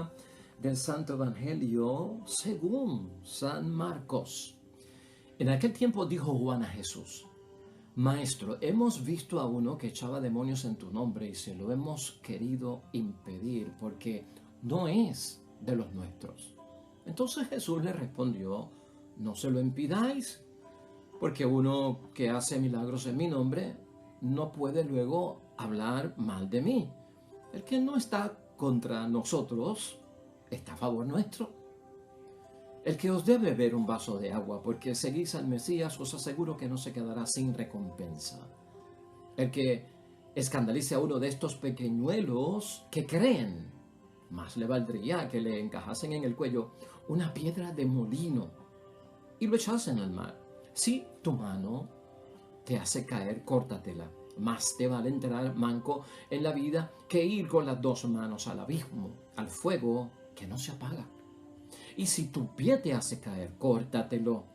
Lectura del Santo Evangelio según San Marcos. En aquel tiempo dijo Juan a Jesús: Maestro, hemos visto a uno que echaba demonios en tu nombre y se lo hemos querido impedir porque no es de los nuestros. Entonces Jesús le respondió: No se lo impidáis, porque uno que hace milagros en mi nombre no puede luego hablar mal de mí. El que no está contra nosotros está a favor nuestro. El que os dé beber un vaso de agua porque seguís al Mesías, os aseguro que no se quedará sin recompensa. El que escandalice a uno de estos pequeñuelos que creen, más le valdría que le encajasen en el cuello una piedra de molino y lo echasen al mar. Si tu mano te hace caer, córtatela. Más te vale entrar manco en la vida que ir con las dos manos al abismo, al fuego que no se apaga. Y si tu pie te hace caer, córtatelo.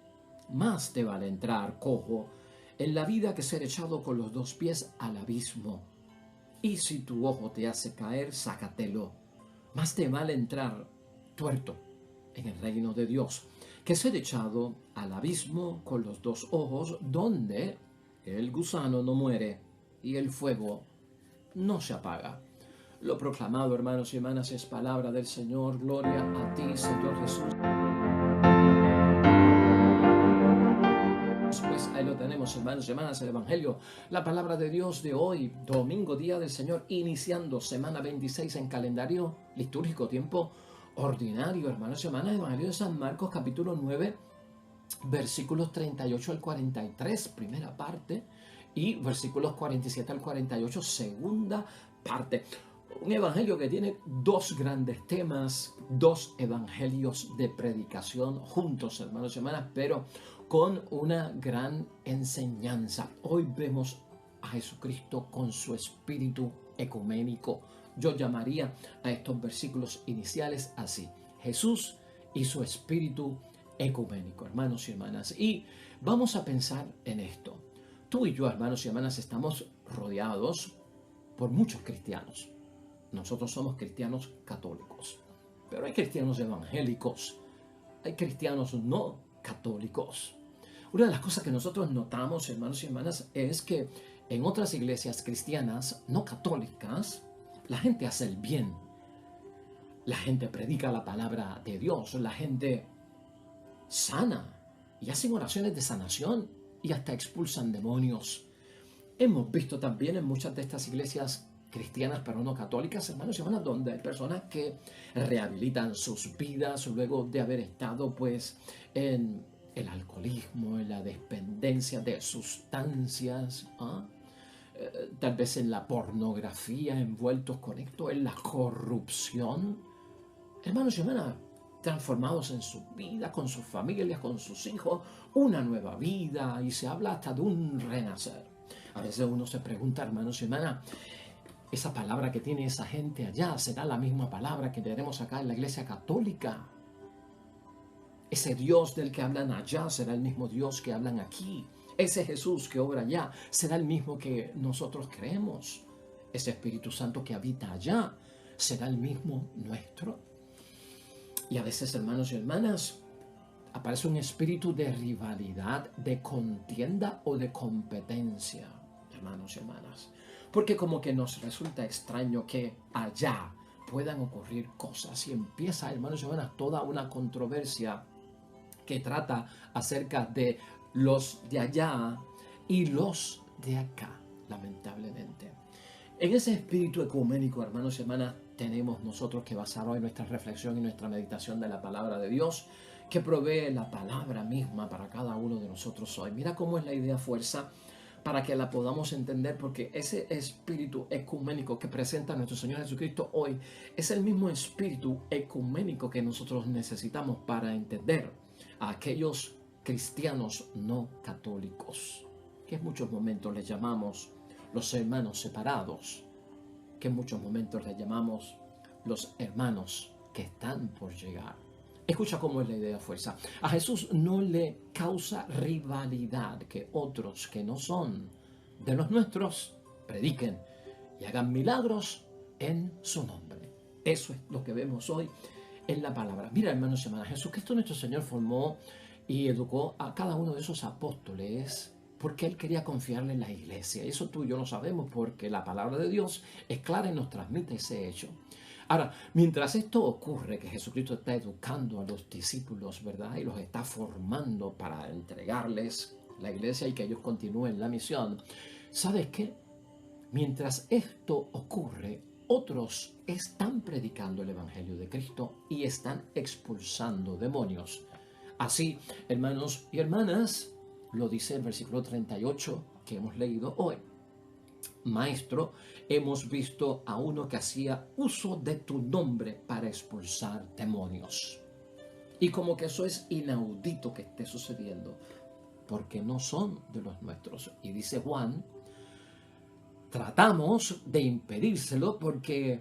Más te vale entrar cojo en la vida que ser echado con los dos pies al abismo. Y si tu ojo te hace caer, sácatelo. Más te vale entrar tuerto en el reino de Dios que ser echado al abismo con los dos ojos, donde el gusano no muere y el fuego no se apaga. Lo proclamado, hermanos y hermanas, es palabra del Señor. Gloria a ti, Señor Jesús. Pues ahí lo tenemos, hermanos y hermanas, el Evangelio, la palabra de Dios de hoy, domingo, día del Señor, iniciando semana 26 en calendario litúrgico, tiempo ordinario, hermanos y hermanas. Evangelio de San Marcos, capítulo 9, versículos 38 al 43, primera parte, y versículos 47 al 48, segunda parte. Un evangelio que tiene dos grandes temas, dos evangelios de predicación juntos, hermanos y hermanas, pero con una gran enseñanza. Hoy vemos a Jesucristo con su espíritu ecuménico. Yo llamaría a estos versículos iniciales así: Jesús y su espíritu ecuménico, hermanos y hermanas. Y vamos a pensar en esto. Tú y yo, hermanos y hermanas, estamos rodeados por muchos cristianos. Nosotros somos cristianos católicos, pero hay cristianos evangélicos, hay cristianos no católicos. Una de las cosas que nosotros notamos, hermanos y hermanas, es que en otras iglesias cristianas no católicas, la gente hace el bien, la gente predica la palabra de Dios, la gente sana y hacen oraciones de sanación y hasta expulsan demonios. Hemos visto también en muchas de estas iglesias cristianas pero no católicas, hermanos y hermanas, donde hay personas que rehabilitan sus vidas luego de haber estado pues en el alcoholismo, en la dependencia de sustancias, tal vez en la pornografía, envueltos con esto, en la corrupción. Hermanos y hermanas, transformados en su vida, con sus familias, con sus hijos, una nueva vida, y se habla hasta de un renacer. A veces uno se pregunta, hermanos y hermanas, esa palabra que tiene esa gente allá, ¿será la misma palabra que tenemos acá en la iglesia católica? Ese Dios del que hablan allá será el mismo Dios que hablan aquí. Ese Jesús que obra allá será el mismo que nosotros creemos. Ese Espíritu Santo que habita allá será el mismo nuestro. Y a veces, hermanos y hermanas, aparece un espíritu de rivalidad, de contienda o de competencia, hermanos y hermanas. Porque como que nos resulta extraño que allá puedan ocurrir cosas y empieza, hermanos y hermanas, toda una controversia que trata acerca de los de allá y los de acá, lamentablemente. En ese espíritu ecuménico, hermanos y hermanas, tenemos nosotros que basar hoy nuestra reflexión y nuestra meditación de la palabra de Dios, que provee la palabra misma para cada uno de nosotros hoy. Mira cómo es la idea fuerza para que la podamos entender, porque ese espíritu ecuménico que presenta nuestro Señor Jesucristo hoy es el mismo espíritu ecuménico que nosotros necesitamos para entender a aquellos cristianos no católicos, que en muchos momentos les llamamos los hermanos separados, que en muchos momentos les llamamos los hermanos que están por llegar. Escucha cómo es la idea de fuerza. A Jesús no le causa rivalidad que otros que no son de los nuestros prediquen y hagan milagros en su nombre. Eso es lo que vemos hoy en la palabra. Mira, hermanos y hermanas, Jesucristo nuestro Señor formó y educó a cada uno de esos apóstoles porque Él quería confiarle en la iglesia. Eso tú y yo lo sabemos porque la palabra de Dios es clara y nos transmite ese hecho. Ahora, mientras esto ocurre, que Jesucristo está educando a los discípulos, ¿verdad? Y los está formando para entregarles la iglesia y que ellos continúen la misión. ¿Sabes qué? Mientras esto ocurre, otros están predicando el Evangelio de Cristo y están expulsando demonios. Así, hermanos y hermanas, lo dice el versículo 38 que hemos leído hoy. Maestro, hemos visto a uno que hacía uso de tu nombre para expulsar demonios. Y como que eso es inaudito que esté sucediendo, porque no son de los nuestros. Y dice Juan, tratamos de impedírselo porque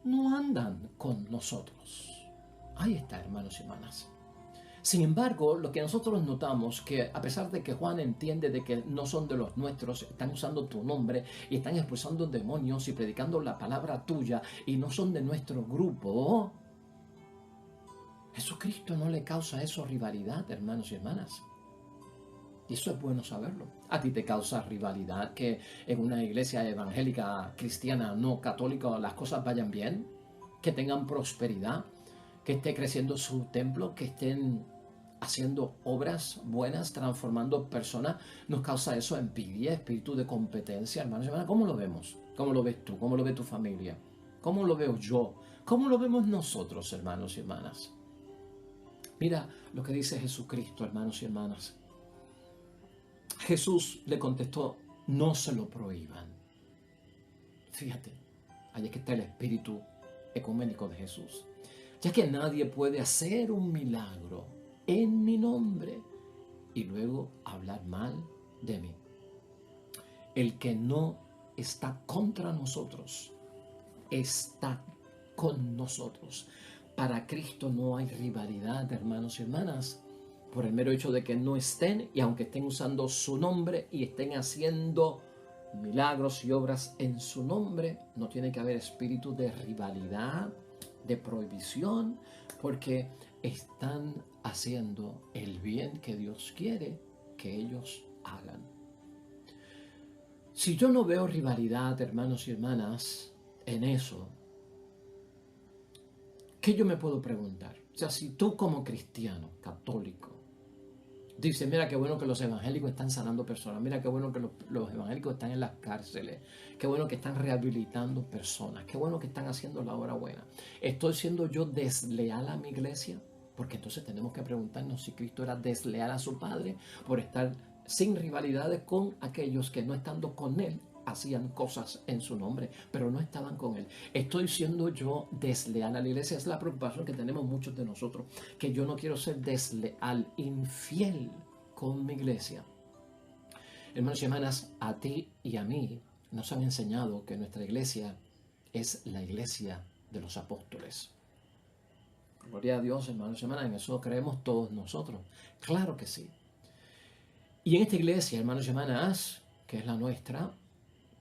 no andan con nosotros. Ahí está, hermanos y hermanas. Sin embargo, lo que nosotros notamos que a pesar de que Juan entiende de que no son de los nuestros, están usando tu nombre y están expulsando demonios y predicando la palabra tuya y no son de nuestro grupo, Jesucristo no le causa eso rivalidad, hermanos y hermanas. Y eso es bueno saberlo. A ti te causa rivalidad que en una iglesia evangélica, cristiana, no católica, las cosas vayan bien, que tengan prosperidad, que esté creciendo su templo, que estén haciendo obras buenas, transformando personas. Nos causa eso envidia, espíritu de competencia, hermanos y hermanas. ¿Cómo lo vemos? ¿Cómo lo ves tú? ¿Cómo lo ve tu familia? ¿Cómo lo veo yo? ¿Cómo lo vemos nosotros, hermanos y hermanas? Mira lo que dice Jesucristo, hermanos y hermanas. Jesús le contestó, no se lo prohíban. Fíjate, ahí es que está el espíritu ecuménico de Jesús. Ya que nadie puede hacer un milagro en mi nombre y luego hablar mal de mí. El que no está contra nosotros, está con nosotros. Para Cristo no hay rivalidad, hermanos y hermanas, por el mero hecho de que no estén, y aunque estén usando su nombre y estén haciendo milagros y obras en su nombre, no tiene que haber espíritu de rivalidad, de prohibición, porque están haciendo el bien que Dios quiere que ellos hagan. Si yo no veo rivalidad, hermanos y hermanas, en eso, ¿qué yo me puedo preguntar? O sea, si tú como cristiano, católico, dices, mira qué bueno que los evangélicos están sanando personas, mira qué bueno que los evangélicos están en las cárceles, qué bueno que están rehabilitando personas, qué bueno que están haciendo la obra buena. ¿Estoy siendo yo desleal a mi iglesia? Porque entonces tenemos que preguntarnos si Cristo era desleal a su Padre por estar sin rivalidades con aquellos que no estando con Él hacían cosas en su nombre, pero no estaban con Él. ¿Estoy siendo yo desleal a la iglesia? Es la preocupación que tenemos muchos de nosotros, que yo no quiero ser desleal, infiel con mi iglesia. Hermanos y hermanas, a ti y a mí nos han enseñado que nuestra iglesia es la iglesia de los apóstoles. Gloria a Dios, hermanos y hermanas, en eso creemos todos nosotros. Claro que sí. Y en esta iglesia, hermanos y hermanas, que es la nuestra,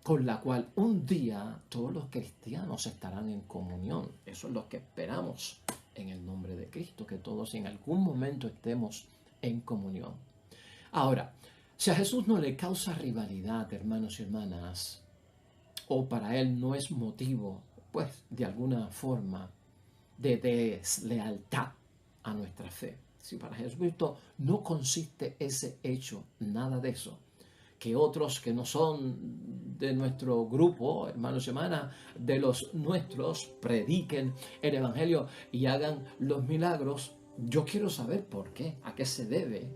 con la cual un día todos los cristianos estarán en comunión. Eso es lo que esperamos en el nombre de Cristo, que todos en algún momento estemos en comunión. Ahora, si a Jesús no le causa rivalidad, hermanos y hermanas, o para Él no es motivo, pues, de alguna forma, de deslealtad a nuestra fe. Si para Jesucristo no consiste ese hecho, nada de eso, que otros que no son de nuestro grupo, hermanos y hermanas, de los nuestros, prediquen el Evangelio y hagan los milagros, yo quiero saber por qué, a qué se debe.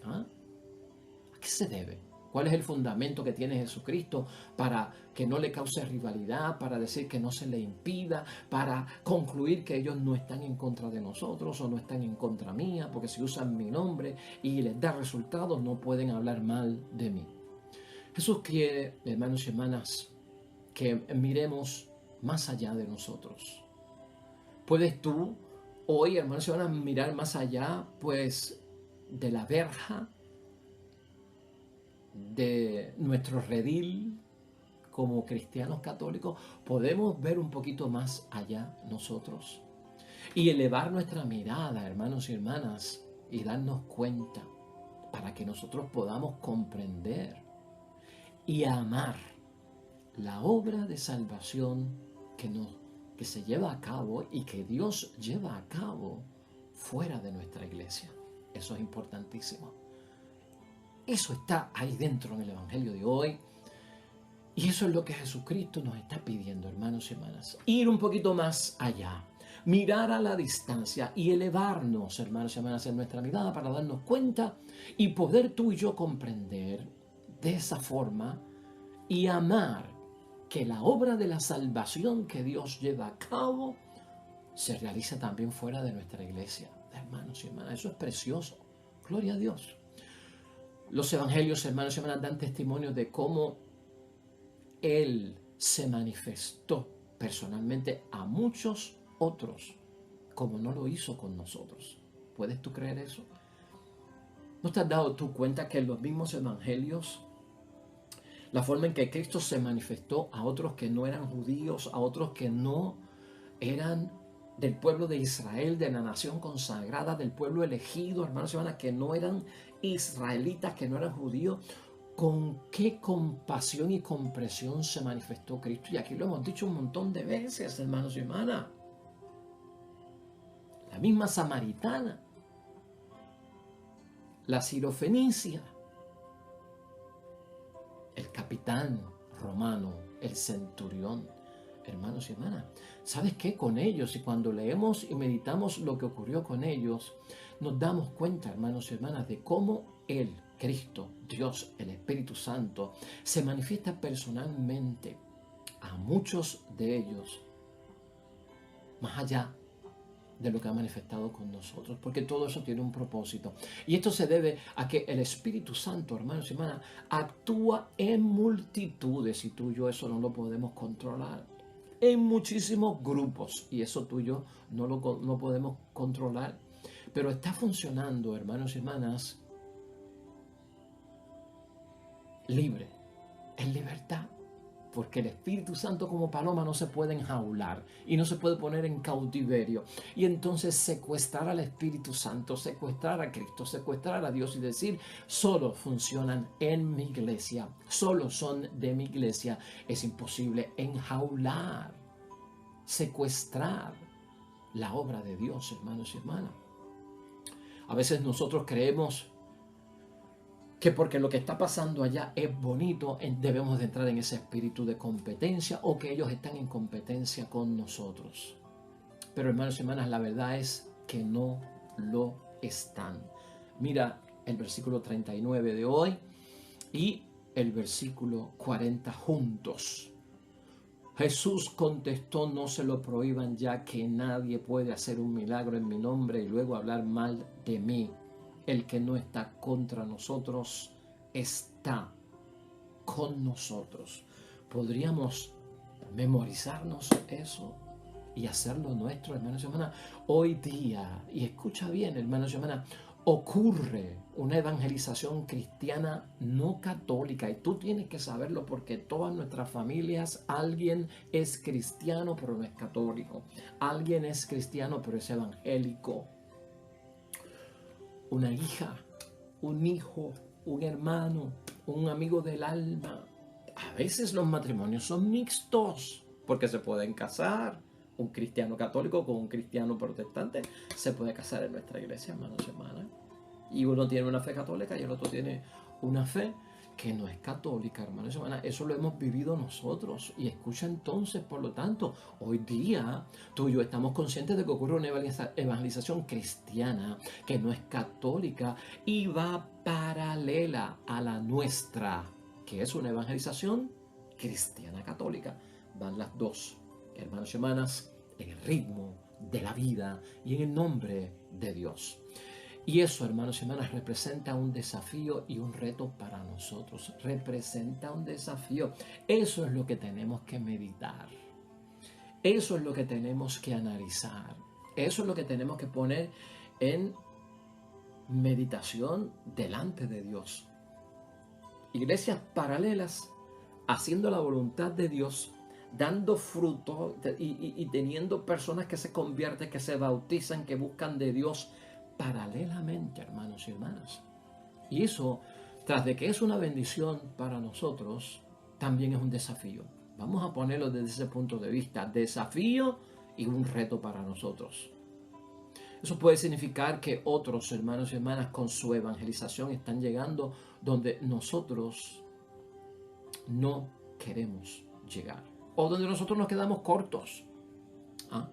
¿Ah? ¿A qué se debe? ¿Cuál es el fundamento que tiene Jesucristo para que no le cause rivalidad, para decir que no se le impida, para concluir que ellos no están en contra de nosotros o no están en contra mía, porque si usan mi nombre y les da resultados no pueden hablar mal de mí? Jesús quiere, hermanos y hermanas, que miremos más allá de nosotros. ¿Puedes tú hoy, hermanos y hermanas, mirar más allá, pues, de la verja, de nuestro redil, como cristianos católicos podemos ver un poquito más allá nosotros y elevar nuestra mirada, hermanos y hermanas, y darnos cuenta para que nosotros podamos comprender y amar la obra de salvación que se lleva a cabo y que Dios lleva a cabo fuera de nuestra iglesia. Eso es importantísimo. Eso está ahí dentro en el Evangelio de hoy. Y eso es lo que Jesucristo nos está pidiendo, hermanos y hermanas. Ir un poquito más allá. Mirar a la distancia y elevarnos, hermanos y hermanas, en nuestra mirada para darnos cuenta y poder tú y yo comprender de esa forma y amar que la obra de la salvación que Dios lleva a cabo se realiza también fuera de nuestra iglesia. Hermanos y hermanas, eso es precioso. Gloria a Dios. Los evangelios, hermanos y hermanas, dan testimonio de cómo Él se manifestó personalmente a muchos otros, como no lo hizo con nosotros. ¿Puedes tú creer eso? ¿No te has dado tú cuenta que en los mismos evangelios, la forma en que Cristo se manifestó a otros que no eran judíos, a otros que no eran del pueblo de Israel, de la nación consagrada, del pueblo elegido, hermanos y hermanas, que no eran israelitas, que no eran judíos, con qué compasión y comprensión se manifestó Cristo? Y aquí lo hemos dicho un montón de veces, hermanos y hermanas. La misma samaritana, la sirofenicia, el capitán romano, el centurión. Hermanos y hermanas, ¿sabes qué? Con ellos, y cuando leemos y meditamos lo que ocurrió con ellos, nos damos cuenta, hermanos y hermanas, de cómo Él, Cristo, Dios, el Espíritu Santo, se manifiesta personalmente a muchos de ellos, más allá de lo que ha manifestado con nosotros, porque todo eso tiene un propósito. Y esto se debe a que el Espíritu Santo, hermanos y hermanas, actúa en multitudes, y tú y yo eso no lo podemos controlar, en muchísimos grupos, y eso tú y yo no podemos controlar, pero está funcionando, hermanos y hermanas, libre, en libertad, porque el Espíritu Santo como paloma no se puede enjaular y no se puede poner en cautiverio y entonces secuestrar al Espíritu Santo, secuestrar a Cristo, secuestrar a Dios y decir solo funcionan en mi iglesia, solo son de mi iglesia. Es imposible enjaular, secuestrar la obra de Dios, hermanos y hermanas. A veces nosotros creemos que porque lo que está pasando allá es bonito, debemos de entrar en ese espíritu de competencia o que ellos están en competencia con nosotros. Pero hermanos y hermanas, la verdad es que no lo están. Mira el versículo 39 de hoy y el versículo 40 juntos. Jesús contestó: no se lo prohíban, ya que nadie puede hacer un milagro en mi nombre y luego hablar mal de mí. El que no está contra nosotros está con nosotros. Podríamos memorizarnos eso y hacerlo nuestro, hermanos y hermanas. Hoy día, y escucha bien, hermanos y hermanas, ocurre una evangelización cristiana no católica, y tú tienes que saberlo porque todas nuestras familias, alguien es cristiano pero no es católico, alguien es cristiano pero es evangélico. Una hija, un hijo, un hermano, un amigo del alma. A veces los matrimonios son mixtos porque se pueden casar. Un cristiano católico con un cristiano protestante se puede casar en nuestra iglesia, hermanos y hermanas. Y uno tiene una fe católica y el otro tiene una fe que no es católica, hermanos y hermanas. Eso lo hemos vivido nosotros. Y escucha entonces, por lo tanto, hoy día tú y yo estamos conscientes de que ocurre una evangelización cristiana que no es católica y va paralela a la nuestra, que es una evangelización cristiana católica. Van las dos, hermanos y hermanas, en el ritmo de la vida y en el nombre de Dios. Y eso, hermanos y hermanas, representa un desafío y un reto para nosotros. Representa un desafío. Eso es lo que tenemos que meditar. Eso es lo que tenemos que analizar. Eso es lo que tenemos que poner en meditación delante de Dios. Iglesias paralelas haciendo la voluntad de Dios, dando fruto y teniendo personas que se convierten, que se bautizan, que buscan de Dios paralelamente, hermanos y hermanas. Y eso, tras de que es una bendición para nosotros, también es un desafío. Vamos a ponerlo desde ese punto de vista, desafío y un reto para nosotros. Eso puede significar que otros hermanos y hermanas con su evangelización están llegando donde nosotros no queremos llegar o donde nosotros nos quedamos cortos. ¿Ah?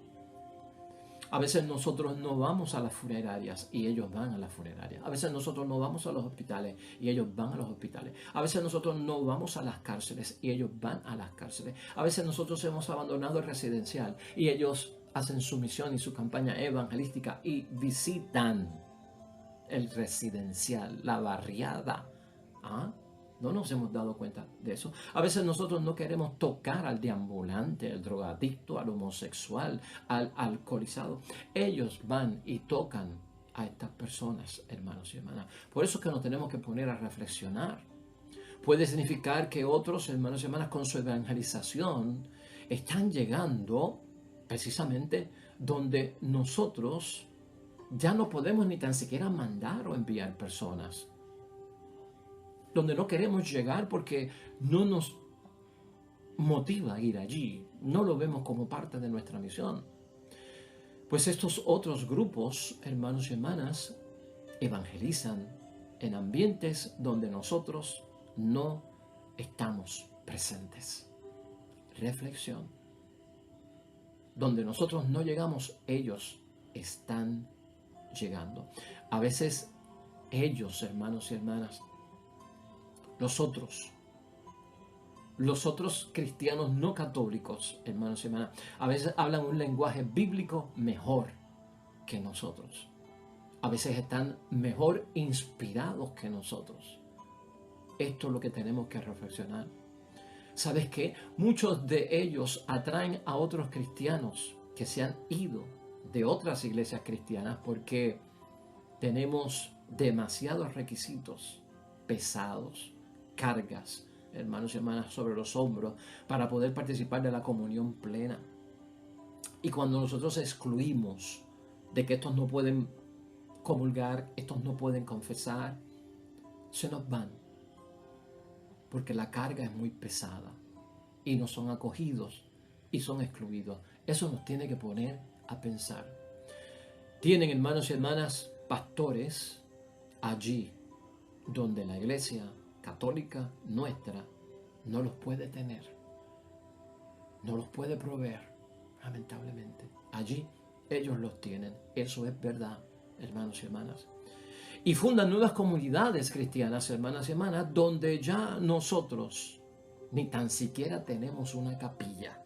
A veces nosotros no vamos a las funerarias y ellos van a las funerarias. A veces nosotros no vamos a los hospitales y ellos van a los hospitales. A veces nosotros no vamos a las cárceles y ellos van a las cárceles. A veces nosotros hemos abandonado el residencial y ellos hacen su misión y su campaña evangelística y visitan el residencial, la barriada. ¿Ah? No nos hemos dado cuenta de eso. A veces nosotros no queremos tocar al deambulante, al drogadicto, al homosexual, al alcoholizado. Ellos van y tocan a estas personas, hermanos y hermanas. Por eso es que nos tenemos que poner a reflexionar. Puede significar que otros hermanos y hermanas con su evangelización están llegando precisamente donde nosotros ya no podemos ni tan siquiera mandar o enviar personas. Donde no queremos llegar porque no nos motiva a ir allí. No lo vemos como parte de nuestra misión. Pues estos otros grupos, hermanos y hermanas, evangelizan en ambientes donde nosotros no estamos presentes. Reflexión. Donde nosotros no llegamos, ellos están llegando. A veces ellos, hermanos y hermanas, los otros cristianos no católicos, hermanos y hermanas, a veces hablan un lenguaje bíblico mejor que nosotros. A veces están mejor inspirados que nosotros. Esto es lo que tenemos que reflexionar. ¿Sabes qué? Muchos de ellos atraen a otros cristianos que se han ido de otras iglesias cristianas porque tenemos demasiados requisitos pesados, cargas, hermanos y hermanas, sobre los hombros para poder participar de la comunión plena. Y cuando nosotros excluimos de que estos no pueden comulgar, estos no pueden confesar, se nos van, porque la carga es muy pesada y no son acogidos y son excluidos. Eso nos tiene que poner a pensar. Tienen, hermanos y hermanas, pastores allí donde la iglesia católica nuestra no los puede tener, no los puede proveer, lamentablemente. Allí ellos los tienen, eso es verdad, hermanos y hermanas. Y fundan nuevas comunidades cristianas, hermanas y hermanas, donde ya nosotros ni tan siquiera tenemos una capilla.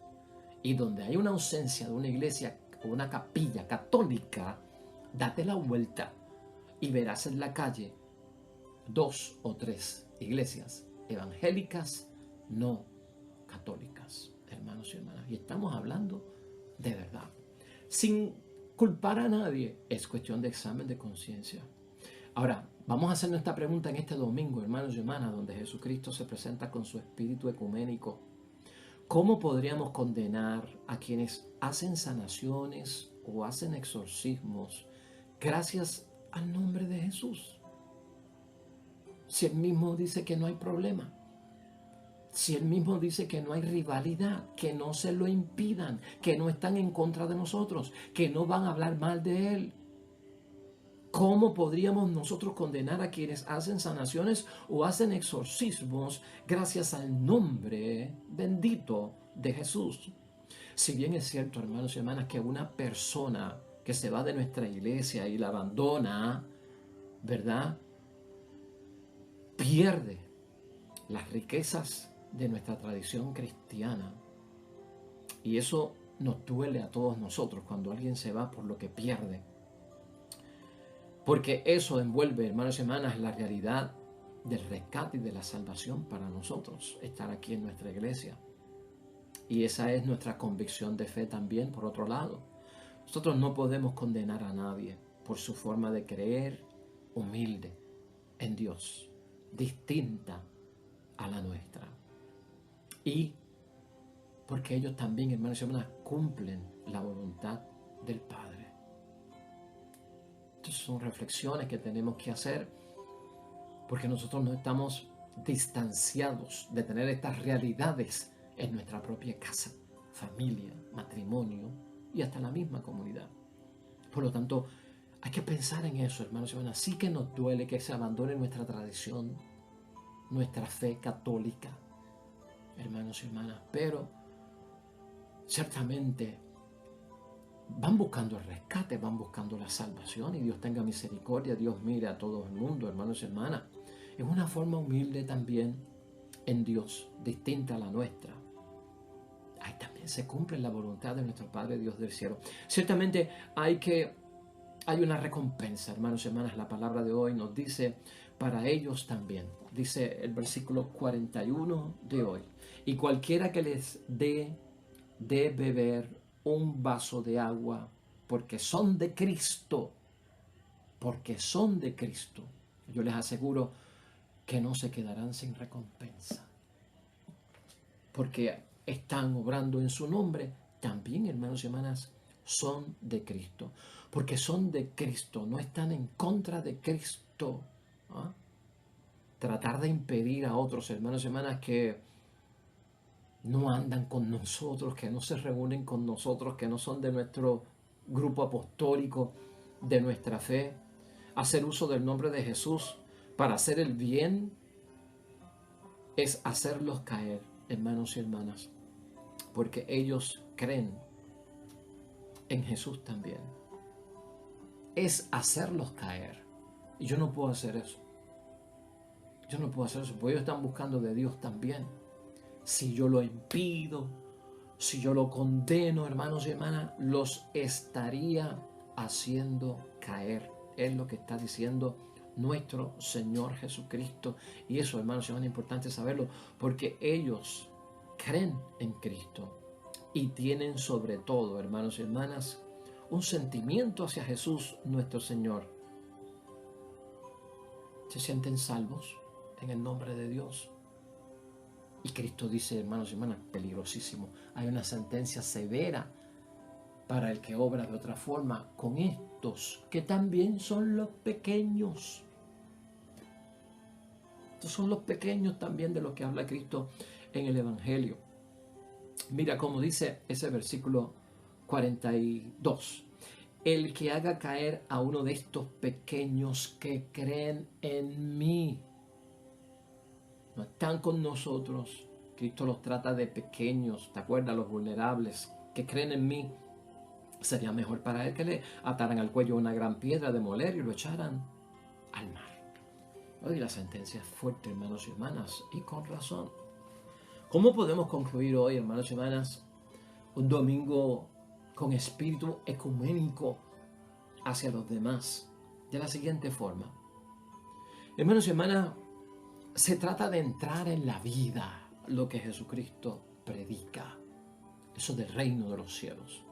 Y donde hay una ausencia de una iglesia o una capilla católica, date la vuelta y verás en la calle 2 o 3 iglesias evangélicas no católicas, hermanos y hermanas. Y estamos hablando de verdad. Sin culpar a nadie, es cuestión de examen de conciencia. Ahora, vamos a hacer nuestra pregunta en este domingo, hermanos y hermanas, donde Jesucristo se presenta con su espíritu ecuménico. ¿Cómo podríamos condenar a quienes hacen sanaciones o hacen exorcismos gracias al nombre de Jesús? Si Él mismo dice que no hay problema, si Él mismo dice que no hay rivalidad, que no se lo impidan, que no están en contra de nosotros, que no van a hablar mal de Él. ¿Cómo podríamos nosotros condenar a quienes hacen sanaciones o hacen exorcismos gracias al nombre bendito de Jesús? Si bien es cierto, hermanos y hermanas, que una persona que se va de nuestra iglesia y la abandona, ¿verdad?, pierde las riquezas de nuestra tradición cristiana. Y eso nos duele a todos nosotros cuando alguien se va por lo que pierde. Porque eso envuelve, hermanos y hermanas, la realidad del rescate y de la salvación para nosotros, estar aquí en nuestra iglesia. Y esa es nuestra convicción de fe también, por otro lado. Nosotros no podemos condenar a nadie por su forma de creer humilde en Dios, distinta a la nuestra. y porque ellos también, hermanos y hermanas, cumplen la voluntad del Padre. Entonces son reflexiones que tenemos que hacer, porque nosotros no estamos distanciados de tener estas realidades en nuestra propia casa, familia, matrimonio y hasta la misma comunidad. Por lo tanto, hay que pensar en eso, hermanos y hermanas. Sí que nos duele que se abandone nuestra tradición, nuestra fe católica, hermanos y hermanas, pero ciertamente van buscando el rescate, van buscando la salvación, y Dios tenga misericordia, Dios mire a todo el mundo, hermanos y hermanas, en una forma humilde también en Dios, distinta a la nuestra. Ahí también se cumple la voluntad de nuestro Padre Dios del cielo. Ciertamente hay una recompensa, hermanos y hermanas. La palabra de hoy nos dice, para ellos también, dice el versículo 41 de hoy, y cualquiera que les dé de beber un vaso de agua, porque son de Cristo, yo les aseguro que no se quedarán sin recompensa, porque están obrando en su nombre. También, hermanos y hermanas, son de Cristo, porque son de Cristo, no están en contra de Cristo. ¿Ah? Tratar de impedir a otros, hermanos y hermanas, que no andan con nosotros, que no se reúnen con nosotros, que no son de nuestro grupo apostólico, de nuestra fe, hacer uso del nombre de Jesús para hacer el bien, es hacerlos caer, hermanos y hermanas, porque ellos creen en Jesús también. Es hacerlos caer. Y yo no puedo hacer eso. Porque ellos están buscando de Dios también. Si yo lo impido, si yo lo condeno, hermanos y hermanas, los estaría haciendo caer. Es lo que está diciendo nuestro Señor Jesucristo. Y eso, hermanos y hermanas, es importante saberlo, porque ellos creen en Cristo y tienen sobre todo, hermanos y hermanas, un sentimiento hacia Jesús, nuestro Señor. Se sienten salvos en el nombre de Dios. Y Cristo dice, hermanos y hermanas, peligrosísimo. Hay una sentencia severa para el que obra de otra forma con estos, que también son los pequeños. Estos son los pequeños también de los que habla Cristo en el Evangelio. Mira cómo dice ese versículo 42. El que haga caer a uno de estos pequeños que creen en mí. No están con nosotros. Cristo los trata de pequeños, ¿te acuerdas? Los vulnerables que creen en mí. Sería mejor para él que le ataran al cuello una gran piedra de moler y lo echaran al mar. Hoy la sentencia es fuerte, hermanos y hermanas, y con razón. ¿Cómo podemos concluir hoy, hermanos y hermanas, un domingo con espíritu ecuménico hacia los demás? De la siguiente forma. Hermanos y hermanas, se trata de entrar en la vida, lo que Jesucristo predica, eso del reino de los cielos.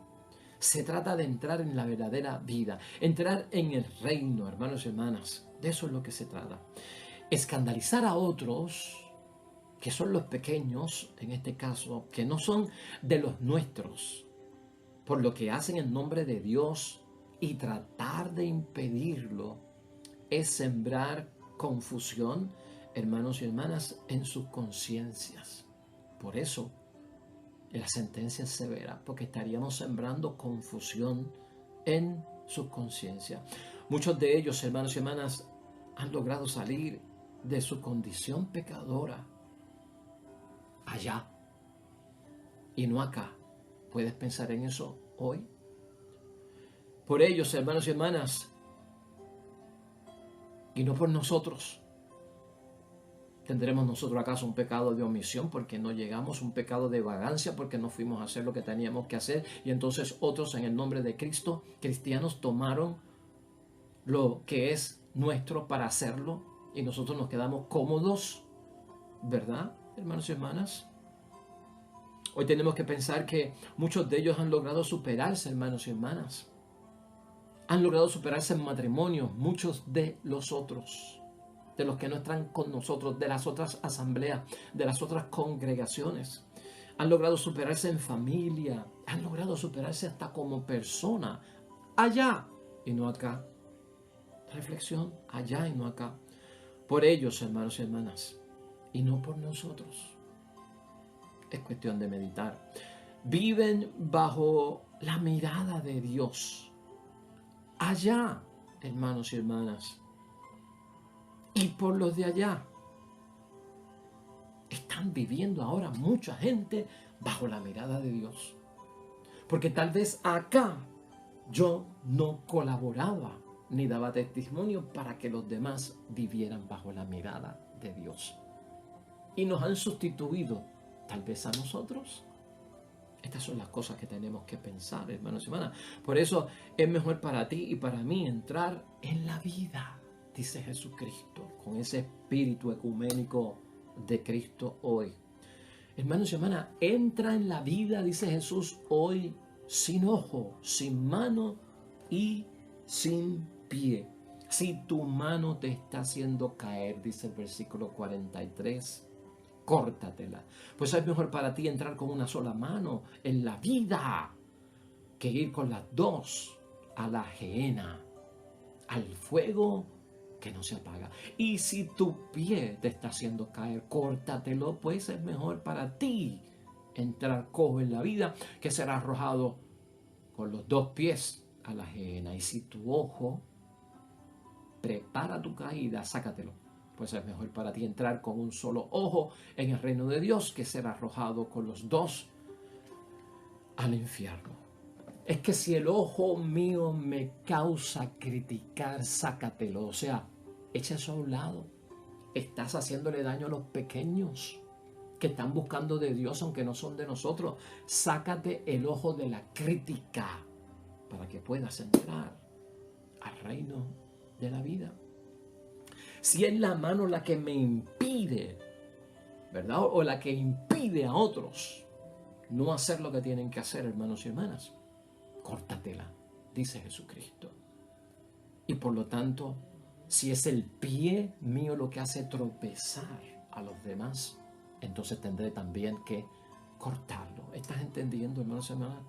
Se trata de entrar en la verdadera vida, entrar en el reino, hermanos y hermanas. De eso es lo que se trata. Escandalizar a otros, que son los pequeños, en este caso, que no son de los nuestros, por lo que hacen en nombre de Dios, y tratar de impedirlo, es sembrar confusión, hermanos y hermanas, en sus conciencias. Por eso, la sentencia es severa, porque estaríamos sembrando confusión en sus conciencias. Muchos de ellos, hermanos y hermanas, han logrado salir de su condición pecadora allá y no acá. ¿Puedes pensar en eso hoy? Por ellos, hermanos y hermanas, y no por nosotros. ¿Tendremos nosotros acaso un pecado de omisión porque no llegamos? ¿Un pecado de vagancia porque no fuimos a hacer lo que teníamos que hacer? Y entonces otros, en el nombre de Cristo, cristianos, tomaron lo que es nuestro para hacerlo y nosotros nos quedamos cómodos, ¿verdad, hermanos y hermanas? Hoy tenemos que pensar que muchos de ellos han logrado superarse, hermanos y hermanas. Han logrado superarse en matrimonio, muchos de los otros. de los que no están con nosotros, de las otras asambleas, de las otras congregaciones. Han logrado superarse en familia, han logrado superarse hasta como persona, allá y no acá. Reflexión, allá y no acá. Por ellos, hermanos y hermanas, y no por nosotros. Es cuestión de meditar. Viven bajo la mirada de Dios. Allá, hermanos y hermanas. Y por los de allá. Están viviendo ahora mucha gente bajo la mirada de Dios. Porque tal vez acá yo no colaboraba ni daba testimonio para que los demás vivieran bajo la mirada de Dios. Y nos han sustituido tal vez a nosotros. Estas son las cosas que tenemos que pensar, hermanos y hermanas. Por eso es mejor para ti y para mí entrar en la vida, dice Jesucristo, con ese espíritu ecuménico de Cristo hoy. Hermanos y hermanas, entra en la vida, dice Jesús, hoy sin ojo, sin mano y sin pie. Si tu mano te está haciendo caer, dice el versículo 43, córtatela. Pues es mejor para ti entrar con una sola mano en la vida que ir con las dos a la gehenna, al fuego que no se apaga. Y si tu pie te está haciendo caer, córtatelo, pues es mejor para ti entrar cojo en la vida que ser arrojado con los dos pies a la gehenna. Y si tu ojo prepara tu caída, sácatelo. Pues es mejor para ti entrar con un solo ojo en el reino de Dios que ser arrojado con los dos al infierno. Es que si el ojo mío me causa criticar, sácatelo. O sea, echa eso a un lado. Estás haciéndole daño a los pequeños que están buscando de Dios, aunque no son de nosotros. Sácate el ojo de la crítica para que puedas entrar al reino de la vida. Si es la mano la que me impide, ¿verdad? O la que impide a otros no hacer lo que tienen que hacer, hermanos y hermanas, córtatela, dice Jesucristo. Y por lo tanto, si es el pie mío lo que hace tropezar a los demás, entonces tendré también que cortarlo. ¿Estás entendiendo, hermanos y hermanas?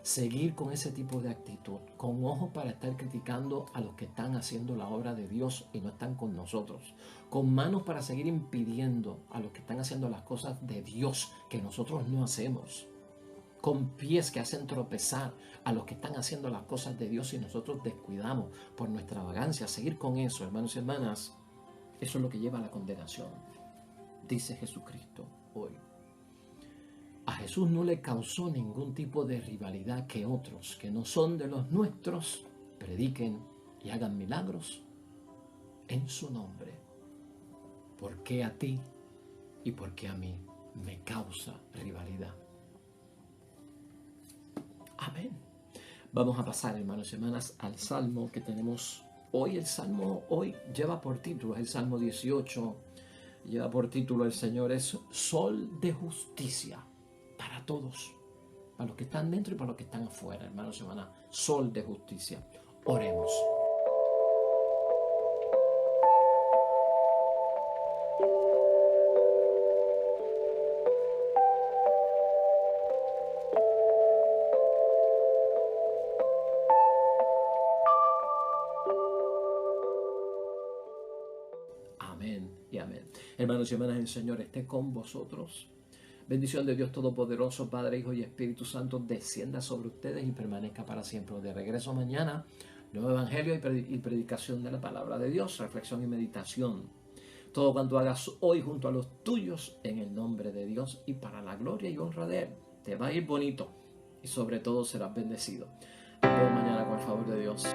Seguir con ese tipo de actitud, con ojos para estar criticando a los que están haciendo la obra de Dios y no están con nosotros, con manos para seguir impidiendo a los que están haciendo las cosas de Dios que nosotros no hacemos, con pies que hacen tropezar a los que están haciendo las cosas de Dios y nosotros descuidamos por nuestra vagancia. Seguir con eso, hermanos y hermanas, eso es lo que lleva a la condenación, dice Jesucristo hoy. A Jesús no le causó ningún tipo de rivalidad que otros que no son de los nuestros prediquen y hagan milagros en su nombre. ¿Por qué a ti y por qué a mí me causa rivalidad? Amén. Vamos a pasar, hermanos y hermanas, al Salmo que tenemos hoy. El Salmo hoy lleva por título, es el Salmo 18, lleva por título el Señor es Sol de Justicia. Para todos, para los que están dentro y para los que están afuera, hermanos y hermanas, sol de justicia. Oremos. Amén y amén. Hermanos y hermanas, el Señor esté con vosotros. Bendición de Dios Todopoderoso, Padre, Hijo y Espíritu Santo, descienda sobre ustedes y permanezca para siempre. De regreso mañana, nuevo evangelio y predicación de la palabra de Dios, reflexión y meditación. Todo cuanto hagas hoy junto a los tuyos, en el nombre de Dios y para la gloria y honra de Él, te va a ir bonito y sobre todo serás bendecido. Nos vemos mañana con el favor de Dios.